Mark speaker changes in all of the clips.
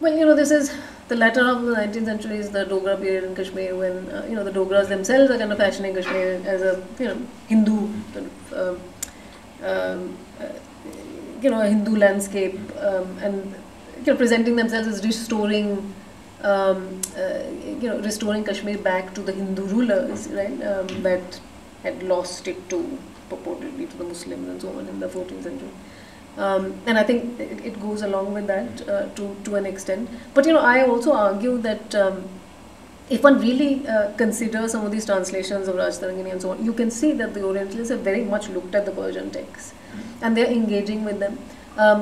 Speaker 1: Well, this is the latter half of the 19th century is the Dogra period in Kashmir, when the Dogras themselves are kind of fashioning Kashmir as a Hindu kind of a Hindu landscape, and presenting themselves as restoring restoring Kashmir back to the Hindu rulers, right? That had lost it to purportedly to the Muslims and so on in the 14th century. And I think it goes along with that to an extent. But I also argue that if one really considers some of these translations of Rajtarangini and so on, you can see that the Orientalists have very much looked at the Persian texts, and they're engaging with them.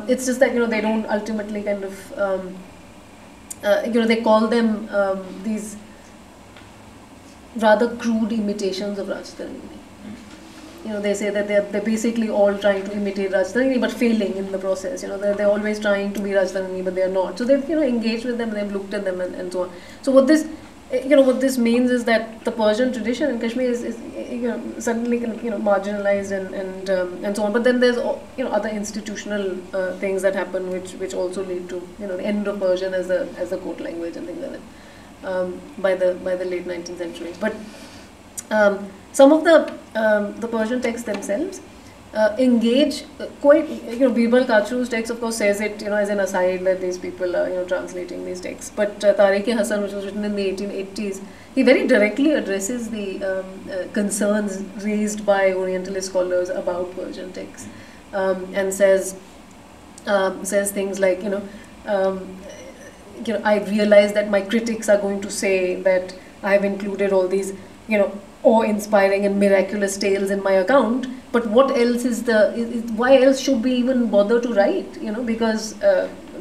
Speaker 1: It's just that they don't ultimately kind of they call them these rather crude imitations of Rajtarangini. They say that they're basically all trying to imitate Rajtarangini but failing in the process. They're always trying to be Rajtarangini but they're not. So they've engaged with them, they've looked at them and so on. So what this means is that the Persian tradition in Kashmir is suddenly kind of marginalized and so on. But then there's other institutional things that happen which also lead to the end of Persian as a court language and things like that by the late 19th century. But some of the Persian texts themselves engage quite. Birbal Kachru's text, of course, says it as an aside that these people are translating these texts. But Tariq-e-Hasan, which was written in the 1880s, he very directly addresses the concerns raised by Orientalist scholars about Persian texts, and says things like I realize that my critics are going to say that I have included all these awe-inspiring and miraculous tales in my account, but what else why else should we even bother to write? Because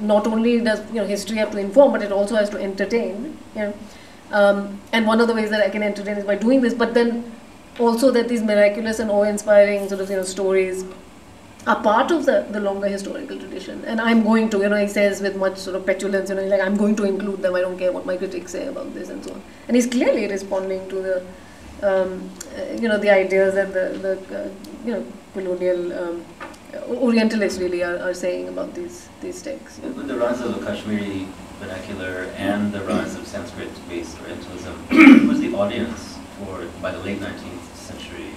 Speaker 1: not only does history have to inform, but it also has to entertain. And one of the ways that I can entertain is by doing this, but then also that these miraculous and awe-inspiring sort of stories are part of the longer historical tradition, and I'm going to, he says with much sort of petulance, like I'm going to include them. I don't care what my critics say about this and so on. And he's clearly responding to the the ideas that the colonial Orientalists really are saying about these texts.
Speaker 2: With the rise of the Kashmiri vernacular and the rise of Sanskrit-based Orientalism, who was the audience by the late 19th century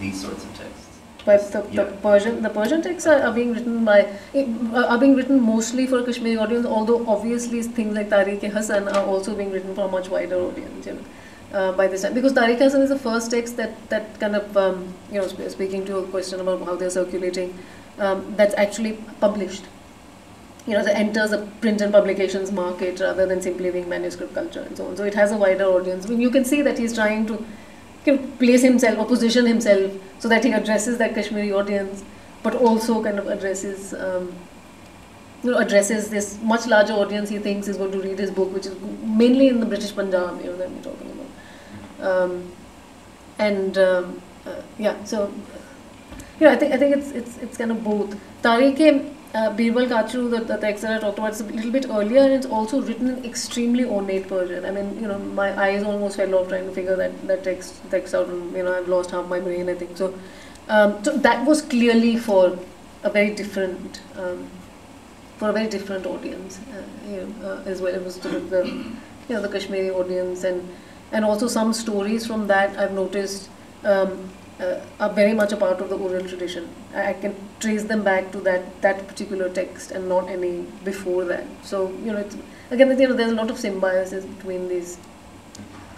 Speaker 2: these sorts of texts?
Speaker 1: But the Persian texts are being written mostly for a Kashmiri audience, although obviously things like Tariq-e-Hasan are also being written for a much wider audience. By this time, because Tariq-e-Hasan is the first text that kind of speaking to a question about how they're circulating, that's actually published. That enters a print and publications market rather than simply being manuscript culture and so on. So it has a wider audience. I mean, you can see that he's trying to place himself or position himself so that he addresses that Kashmiri audience, but also kind of addresses addresses this much larger audience he thinks is going to read his book, which is mainly in the British Punjab, that we're talking about. So I think it's kind of both. Birbal Kachru, the text that I talked about, it's a little bit earlier, and it's also written in extremely ornate Persian. I mean, my eyes almost fell off trying to figure that text out, and I've lost half my brain, I think. So that was clearly for a very different audience, as well. It was sort of the Kashmiri audience, and also some stories from that I've noticed are very much a part of the oral tradition. I can trace them back to that particular text and not any before that. So it's, again, there's a lot of symbiosis between these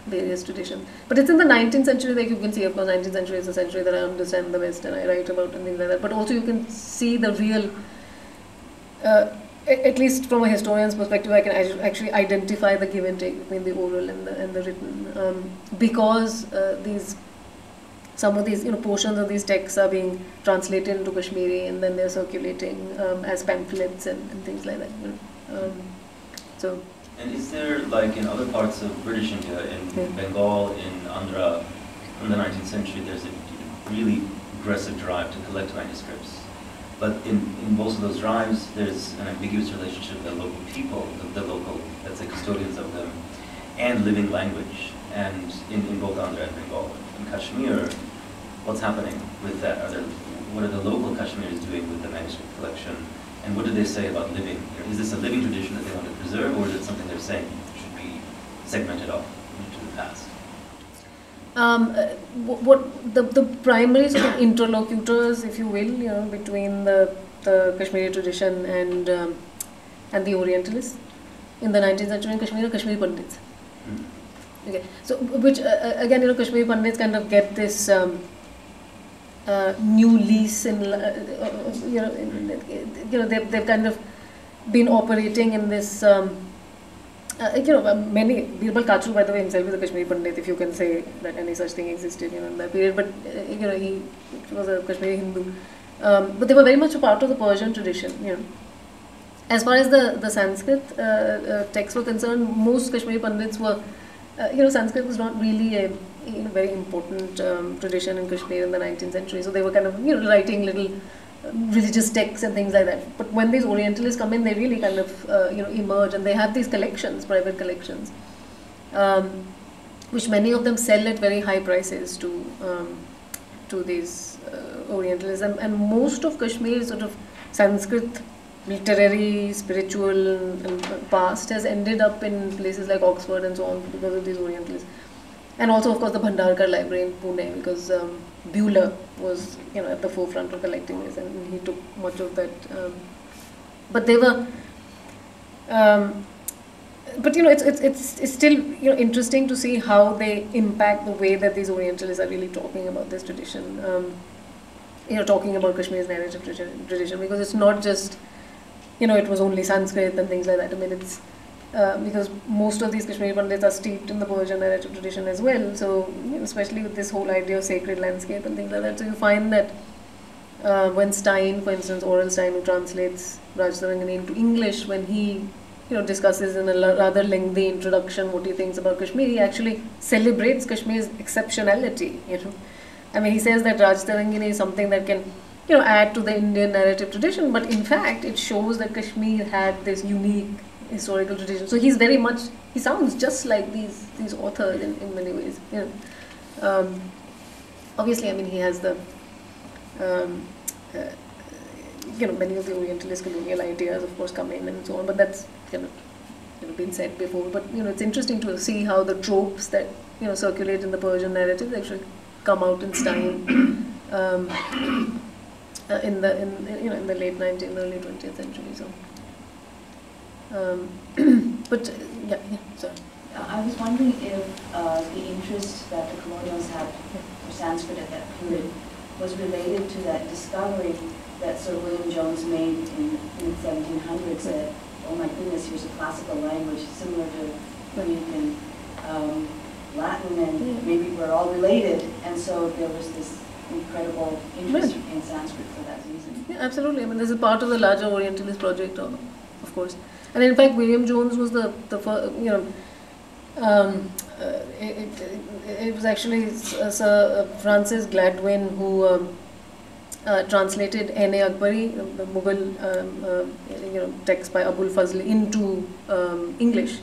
Speaker 1: various traditions. But it's in the 19th century, like you can see, of course, 19th century is the century that I understand the best and I write about and things like that. But also you can see the real, at least from a historian's perspective, I can actually identify the give and take between the oral and the written, because some of these portions of these texts are being translated into Kashmiri and then they're circulating as pamphlets and things like that. So.
Speaker 2: And is there, like in other parts of British India, in Bengal, in Andhra, from the 19th century, there's a really aggressive drive to collect manuscripts. But in most of those drives, there's an ambiguous relationship with the local people, the local, let's say, custodians of them, and living language. And in both Andhra and Bengal. In Kashmir, what's happening with that? What are the local Kashmiris doing with the manuscript collection? And what do they say about living? Is this a living tradition that they want to preserve, or is it something they're saying should be segmented off into the past?
Speaker 1: What the primary sort of interlocutors, if you will, between the Kashmiri tradition and the Orientalists in the 19th century in Kashmir are Kashmiri Pandits. Okay, so which again, Kashmiri Pandits kind of get this new lease in, they've kind of been operating in this. Many, Birbal Kachru, by the way, himself is a Kashmiri Pandit, if you can say that any such thing existed, in that period. But he was a Kashmiri Hindu. But they were very much a part of the Persian tradition. As far as the Sanskrit texts were concerned, most Kashmiri Pandits were, Sanskrit was not really a very important tradition in Kashmir in the 19th century. So they were kind of writing little religious texts and things like that. But when these Orientalists come in, they really kind of emerge, and they have these collections, private collections, which many of them sell at very high prices to these Orientalists. And most of Kashmir's sort of Sanskrit literary, spiritual and past has ended up in places like Oxford and so on because of these Orientalists. And also, of course, the Bhandarkar Library in Pune, because Buehler was, at the forefront of collecting this, and he took much of that. But they were, it's still, interesting to see how they impact the way that these Orientalists are really talking about this tradition. Talking about Kashmir's narrative tradition, because it's not just, it was only Sanskrit and things like that. I mean, it's because most of these Kashmiri Pandits are steeped in the Persian narrative tradition as well. So, especially with this whole idea of sacred landscape and things like that. So you find that when Stein, for instance, Oral Stein, who translates Rajtarangani into English, when he discusses in a rather lengthy introduction what he thinks about Kashmir, he actually celebrates Kashmir's exceptionality. I mean, he says that Rajtarangani is something that can add to the Indian narrative tradition, but in fact it shows that Kashmir had this unique historical tradition. So he's very much, he sounds just like these authors in many ways. Obviously, I mean, he has the many of the Orientalist colonial ideas, of course, come in and so on, but that's been said before. But it's interesting to see how the tropes that circulate in the Persian narrative actually come out in Stein in the late 19th, early 20th century. So, but sorry.
Speaker 3: I was wondering if the interest that the colonials had for Sanskrit at that period was related to that discovery that Sir William Jones made in the 1700s, that, oh my goodness, here's a classical language similar to Greek and Latin, and maybe we're all related, and so there was this incredible interest in Sanskrit for that reason.
Speaker 1: Yeah, absolutely. I mean, this is part of the larger Orientalist project, of course. And in fact, William Jones was the first, it was actually Sir Francis Gladwin who translated N.A. Akbari, the Mughal text by Abul Fazl, into English.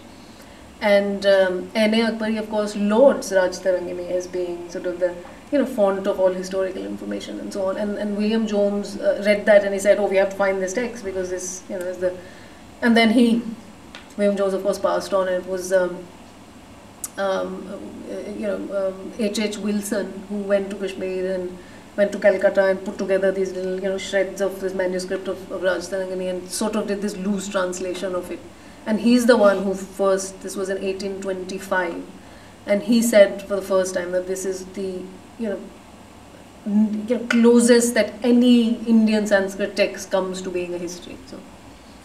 Speaker 1: And N.A. Akbari, of course, lauds Rajtarangani as being sort of the font of all historical information and so on. And William Jones read that and he said, oh, we have to find this text because this is the... And then William Jones, of course, passed on, and it was H.H. Wilson who went to Kashmir and went to Calcutta and put together these little shreds of this manuscript of Rajtarangani and sort of did this loose translation of it. And he's the one who first, this was in 1825, and he said for the first time that this is the closest that any Indian Sanskrit text comes to being a history.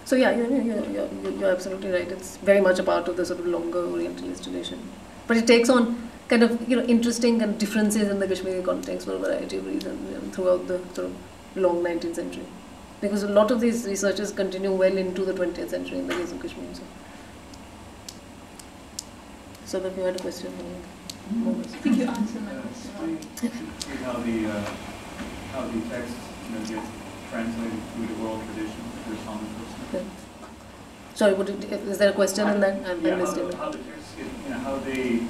Speaker 1: So yeah, you're absolutely right. It's very much a part of the sort of longer Orientalist tradition, but it takes on kind of interesting and differences in the Kashmiri context for a variety of reasons throughout the sort of long 19th century, because a lot of these researches continue well into the 20th century in the case of Kashmir. So if you had a question,
Speaker 4: I think you answered my question.
Speaker 5: See how the text get translated through the oral tradition to the common person.
Speaker 1: Okay. Sorry, is there a question in that? I missed it.
Speaker 5: How the texts get, how they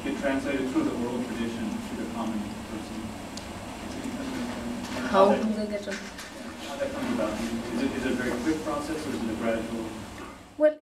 Speaker 5: get translated through the oral tradition to the common person.
Speaker 1: How do they get translated?
Speaker 5: How that comes about. process, or is it a gradual